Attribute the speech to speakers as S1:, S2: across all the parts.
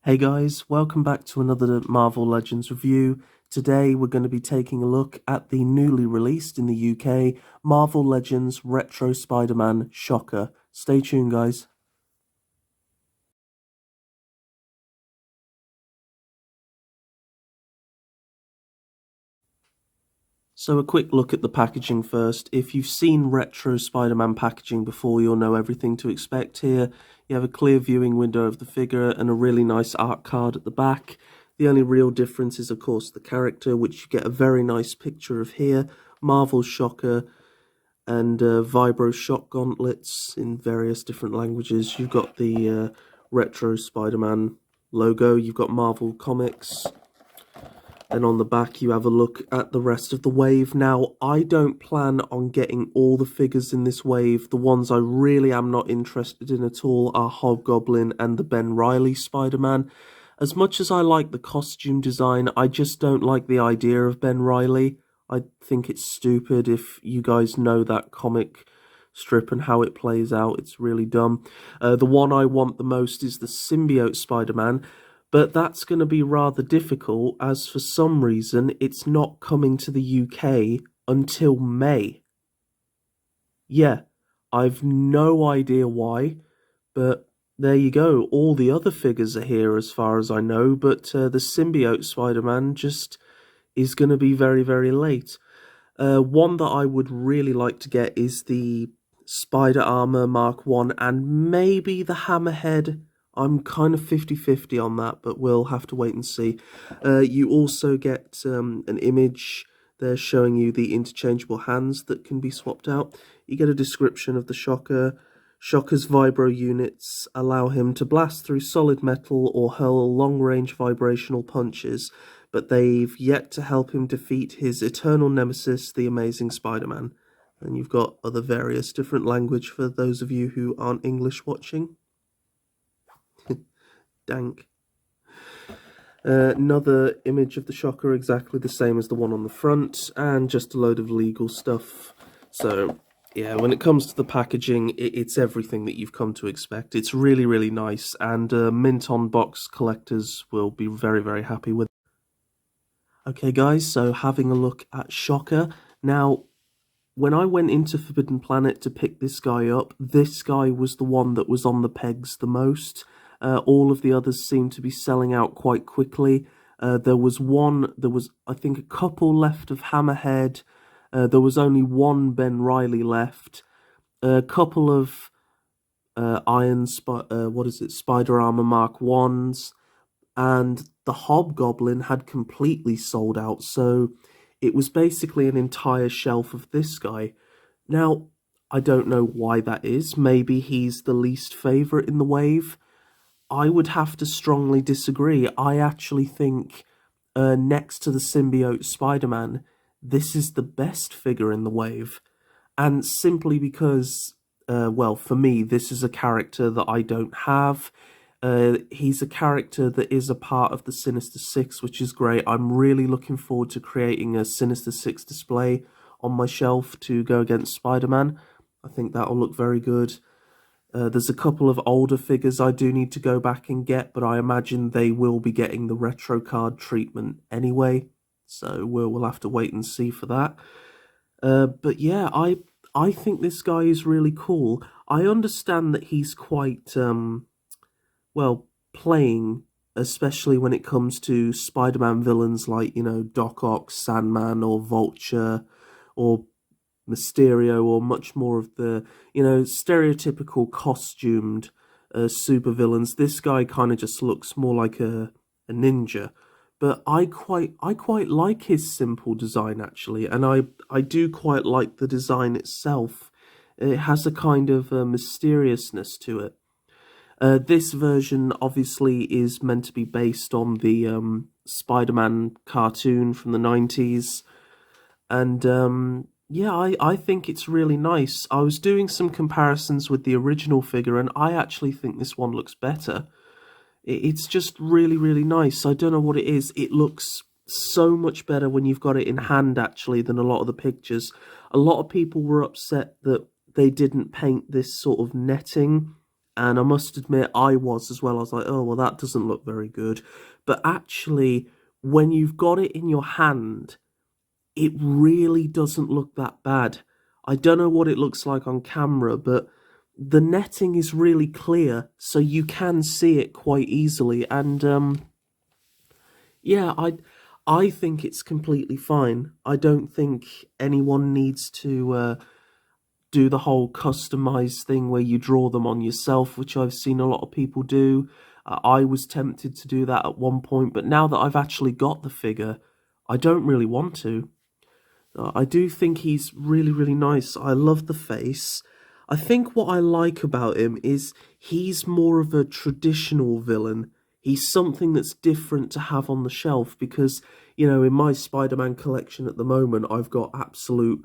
S1: Hey guys, welcome back to another Marvel Legends review. Today we're going to be taking a look at the newly released in the UK Marvel Legends Retro Spider-Man Shocker. Stay tuned guys. So a quick look at the packaging first. If you've seen Retro Spider-Man packaging before, you'll know everything to expect here. You have a clear viewing window of the figure and a really nice art card at the back. The only real difference is, of course, the character, which you get a very nice picture of here. Marvel Shocker and Vibro Shock Gauntlets in various different languages. You've got the Retro Spider-Man logo. You've got Marvel Comics. And on the back, you have a look at the rest of the wave. Now, I don't plan on getting all the figures in this wave. The ones I really am not interested in at all are Hobgoblin and the Ben Reilly Spider-Man. As much as I like the costume design, I just don't like the idea of Ben Reilly. I think it's stupid. If you guys know that comic strip and how it plays out, it's really dumb. The one I want the most is the Symbiote Spider-Man. But that's going to be rather difficult, as for some reason it's not coming to the UK until May. Yeah, I've no idea why, but there you go. All the other figures are here as far as I know, but the Symbiote Spider-Man just is going to be very, very late. One that I would really like to get is the Spider Armor Mark 1 and maybe the Hammerhead. I'm kind of 50-50 on that, but we'll have to wait and see. You also get an image there showing you the interchangeable hands that can be swapped out. You get a description of the Shocker. Shocker's vibro units allow him to blast through solid metal or hurl long-range vibrational punches, but they've yet to help him defeat his eternal nemesis, the Amazing Spider-Man. And you've got other various different language for those of you who aren't English watching. Dank. Another image of the Shocker, exactly the same as the one on the front, and just a load of legal stuff. So, yeah, when it comes to the packaging, it's everything that you've come to expect. It's really, really nice, and mint on box collectors will be very, very happy with it. Okay, guys, so having a look at Shocker. Now, when I went into Forbidden Planet to pick this guy up, this guy was the one that was on the pegs the most. All of the others seemed to be selling out quite quickly. There was I think a couple left of Hammerhead. There was only one Ben Reilly left. A couple of Spider Armor Mark 1s. And the Hobgoblin had completely sold out, so it was basically an entire shelf of this guy. Now, I don't know why that is. Maybe he's the least favourite in the wave. I would have to strongly disagree. I actually think, next to the Symbiote Spider-Man, this is the best figure in the wave. And simply because, well, for me, this is a character that I don't have. He's a character that is a part of the Sinister Six, which is great. I'm really looking forward to creating a Sinister Six display on my shelf to go against Spider-Man. I think that'll look very good. There's a couple of older figures I do need to go back and get, but I imagine they will be getting the retro card treatment anyway, so we'll have to wait and see for that. But yeah, I think this guy is really cool. I understand that he's quite well, playing, especially when it comes to Spider-Man villains like, Doc Ock, Sandman, or Vulture, or Mysterio, or much more of the, stereotypical costumed supervillains. This guy kind of just looks more like a ninja. But I quite like his simple design, actually, and I do quite like the design itself. It has a kind of mysteriousness to it. This version obviously is meant to be based on the Spider-Man cartoon from the 90s. And yeah, I think it's really nice. I was doing some comparisons with the original figure, and I actually think this one looks better. It's just really, really nice. I don't know what it is. It looks so much better when you've got it in hand, actually, than a lot of the pictures. A lot of people were upset that they didn't paint this sort of netting And I must admit, I was as well. I was like, oh, well, that doesn't look very good. But actually, when you've got it in your hand, it really doesn't look that bad. I don't know what it looks like on camera, but the netting is really clear, so you can see it quite easily. And yeah, I think it's completely fine. I don't think anyone needs to do the whole customized thing where you draw them on yourself, which I've seen a lot of people do. I was tempted to do that at one point, but now that I've actually got the figure, I don't really want to. I do think he's really, really nice. I love the face. I think what I like about him is he's more of a traditional villain. He's something that's different to have on the shelf because, you know, in my Spider-Man collection at the moment, I've got absolute,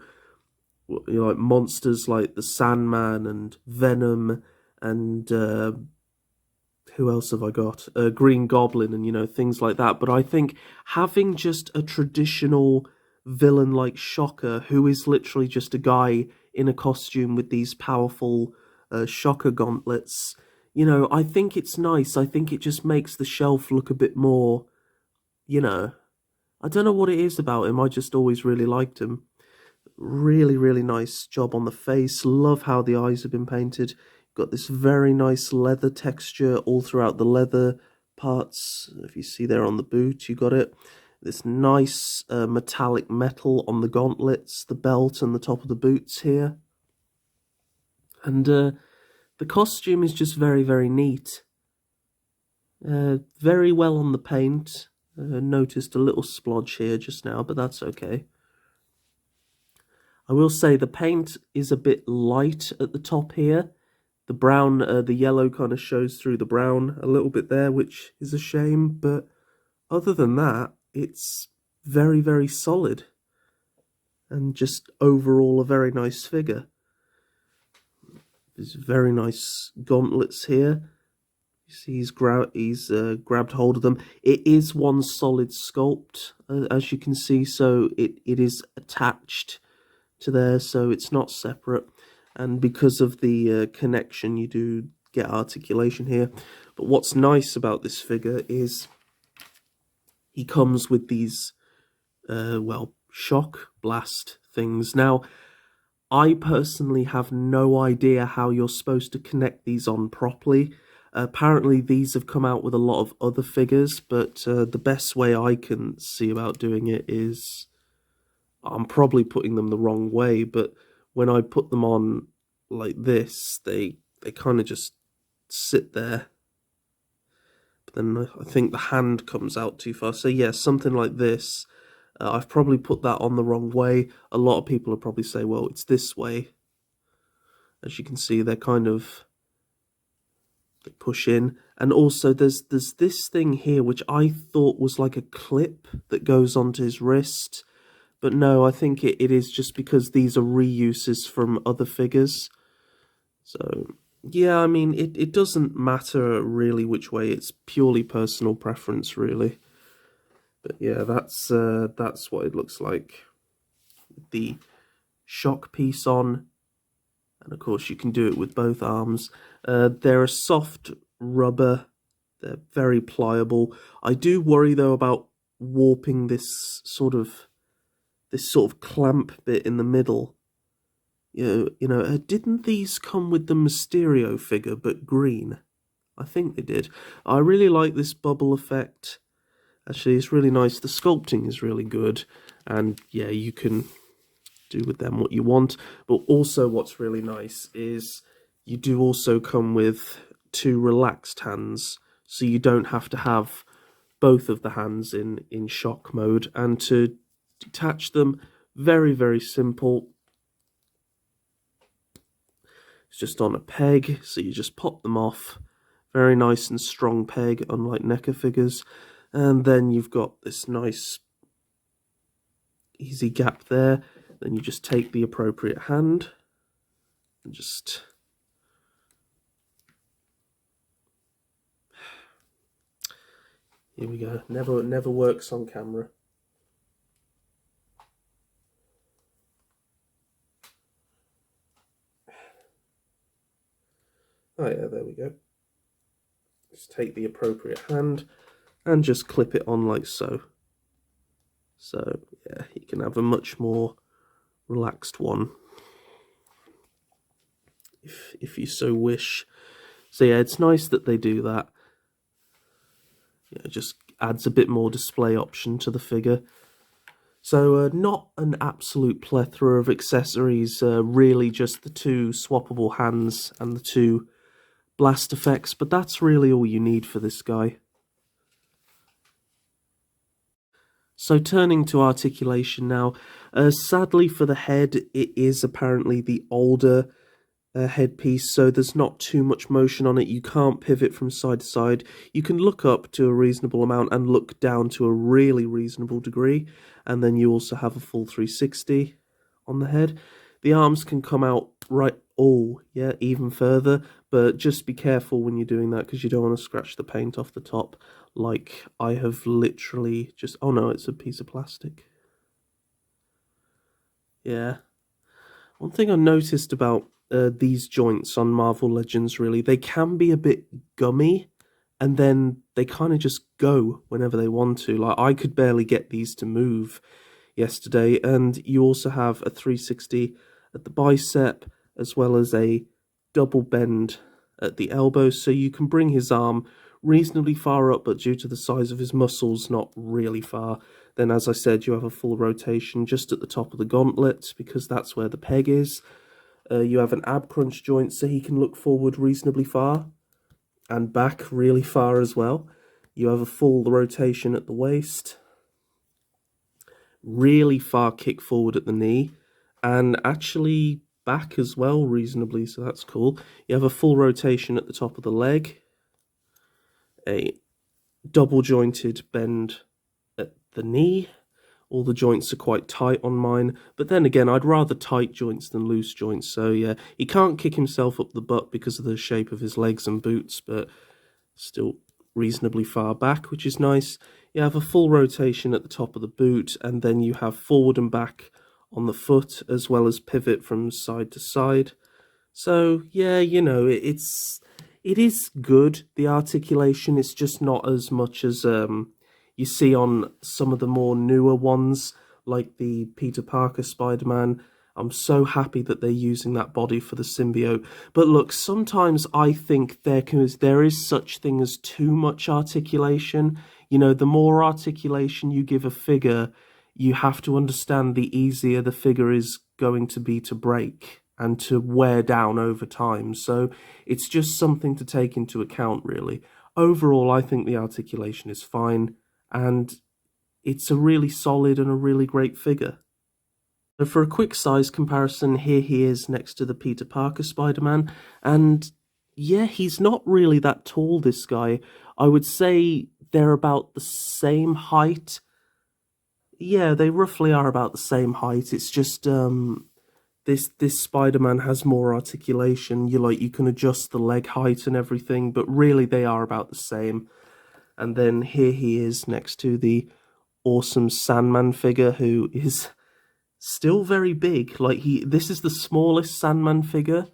S1: you know, like monsters like the Sandman and Venom and who else have I got? Green Goblin and, you know, things like that. But I think having just a traditional villain like Shocker, who is literally just a guy in a costume with these powerful Shocker gauntlets, you know, I think it's nice. I think it just makes the shelf look a bit more, you know, I don't know what it is about him. I just always really liked him. Really, really nice job on the face. Love how the eyes have been painted. Got this very nice leather texture all throughout the leather parts. If you see there on the boot, you got it. This nice metallic metal on the gauntlets, the belt and the top of the boots here. And the costume is just very, very neat. Very well on the paint. Noticed a little splodge here just now, but that's okay. I will say the paint is a bit light at the top here. The brown, the yellow kind of shows through the brown a little bit there, which is a shame. But other than that, it's very, very solid. And just overall a very nice figure. There's very nice gauntlets here. You see he's grabbed hold of them. It is one solid sculpt, as you can see, so it is attached to there, so it's not separate. And because of the connection, you do get articulation here. But what's nice about this figure is he comes with these, well, shock blast things. Now, I personally have no idea how you're supposed to connect these on properly. Apparently, these have come out with a lot of other figures, but the best way I can see about doing it is, I'm probably putting them the wrong way, but when I put them on like this, they kind of just sit there. But then I think the hand comes out too far. So yeah, something like this. I've probably put that on the wrong way. A lot of people will probably say, well, it's this way. As you can see, they're kind of, they push in. And also there's this thing here, which I thought was like a clip that goes onto his wrist. But no, I think it is just because these are reuses from other figures. So, yeah, I mean, it doesn't matter really which way. It's purely personal preference, really. But yeah, that's what it looks like. The shock piece on. And of course, you can do it with both arms. They're a soft rubber. They're very pliable. I do worry, though, about warping this sort of clamp bit in the middle. You know, didn't these come with the Mysterio figure, but green? I think they did. I really like this bubble effect. Actually, it's really nice. The sculpting is really good. And yeah, you can do with them what you want. But also what's really nice is you do also come with two relaxed hands. So you don't have to have both of the hands in shock mode. And to detach them, very, very simple. It's just on a peg, so you just pop them off. Very nice and strong peg, unlike NECA figures. And then you've got this nice easy gap there. Then you just take the appropriate hand and just here we go. Never works on camera. Oh yeah, there we go. Just take the appropriate hand and just clip it on like so. So yeah, you can have a much more relaxed one if you so wish. So yeah, it's nice that they do that. Yeah, it just adds a bit more display option to the figure. So not an absolute plethora of accessories, really just the two swappable hands and the two blast effects, but that's really all you need for this guy. So turning to articulation now, sadly for the head, it is apparently the older headpiece, so there's not too much motion on it. You can't pivot from side to side. You can look up to a reasonable amount and look down to a really reasonable degree, and then you also have a full 360 on the head. The arms can come out even further, but just be careful when you're doing that because you don't want to scratch the paint off the top like I have literally just... Oh no, it's a piece of plastic. Yeah. One thing I noticed about these joints on Marvel Legends, really, they can be a bit gummy, and then they kind of just go whenever they want to. Like, I could barely get these to move yesterday, and you also have a 360 at the bicep, as well as a double bend at the elbow, so you can bring his arm reasonably far up, but due to the size of his muscles, not really far. Then, as I said, you have a full rotation just at the top of the gauntlet, because that's where the peg is. You have an ab crunch joint, so he can look forward reasonably far, and back really far as well. You have a full rotation at the waist, really far kick forward at the knee, and actually back as well reasonably, so that's cool. You have a full rotation at the top of the leg, a double jointed bend at the knee. All the joints are quite tight on mine, but then again, I'd rather tight joints than loose joints, so yeah, he can't kick himself up the butt because of the shape of his legs and boots, but still reasonably far back, which is nice. You have a full rotation at the top of the boot, and then you have forward and back on the foot, as well as pivot from side to side. So yeah, you know, it is good, the articulation. It's just not as much as you see on some of the more newer ones, like the Peter Parker Spider-Man. I'm so happy that they're using that body for the symbiote. But look, sometimes I think there is such thing as too much articulation. You know, the more articulation you give a figure, you have to understand the easier the figure is going to be to break and to wear down over time. So it's just something to take into account, really. Overall, I think the articulation is fine, and it's a really solid and a really great figure. So for a quick size comparison, here he is next to the Peter Parker Spider-Man, and yeah, he's not really that tall, this guy. I would say they're about the same height. Yeah, they roughly are about the same height. It's just this Spider-Man has more articulation. You can adjust the leg height and everything, but really they are about the same. And then here he is next to the awesome Sandman figure, who is still very big. Like, this is the smallest Sandman figure,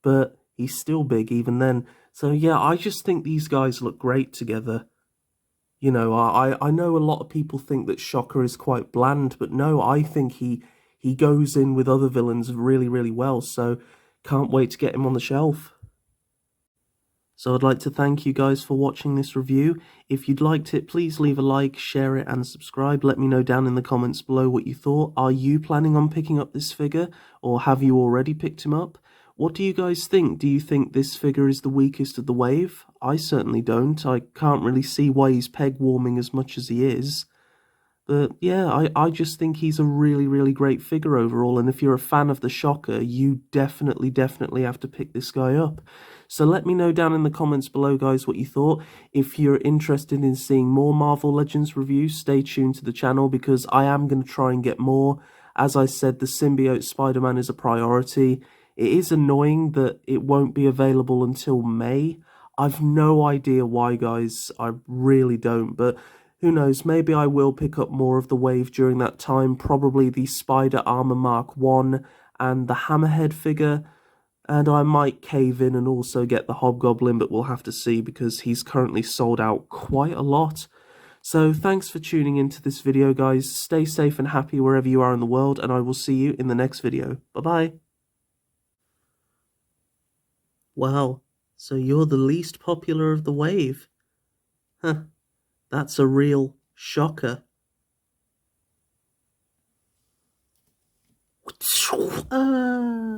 S1: but he's still big even then. So yeah, I just think these guys look great together. You know, I know a lot of people think that Shocker is quite bland, but no, I think he goes in with other villains really, really well, so can't wait to get him on the shelf. So I'd like to thank you guys for watching this review. If you'd liked it, please leave a like, share it, and subscribe. Let me know down in the comments below what you thought. Are you planning on picking up this figure, or have you already picked him up? What do you guys think? Do you think this figure is the weakest of the wave? I certainly don't. I can't really see why he's peg warming as much as he is. But yeah, I just think he's a really, really great figure overall, and if you're a fan of the Shocker, you definitely have to pick this guy up. So let me know down in the comments below, guys, what you thought. If you're interested in seeing more Marvel Legends reviews, stay tuned to the channel, because I am going to try and get more. As I said, the symbiote Spider-Man is a priority. It is annoying that it won't be available until May. I've no idea why, guys. I really don't, but who knows, maybe I will pick up more of the wave during that time, probably the Spider Armor Mark 1 and the Hammerhead figure. And I might cave in and also get the Hobgoblin, but we'll have to see because he's currently sold out quite a lot. So thanks for tuning into this video, guys. Stay safe and happy wherever you are in the world, and I will see you in the next video. Bye-bye. Wow, so you're the least popular of the wave. Huh, that's a real shocker. Ah.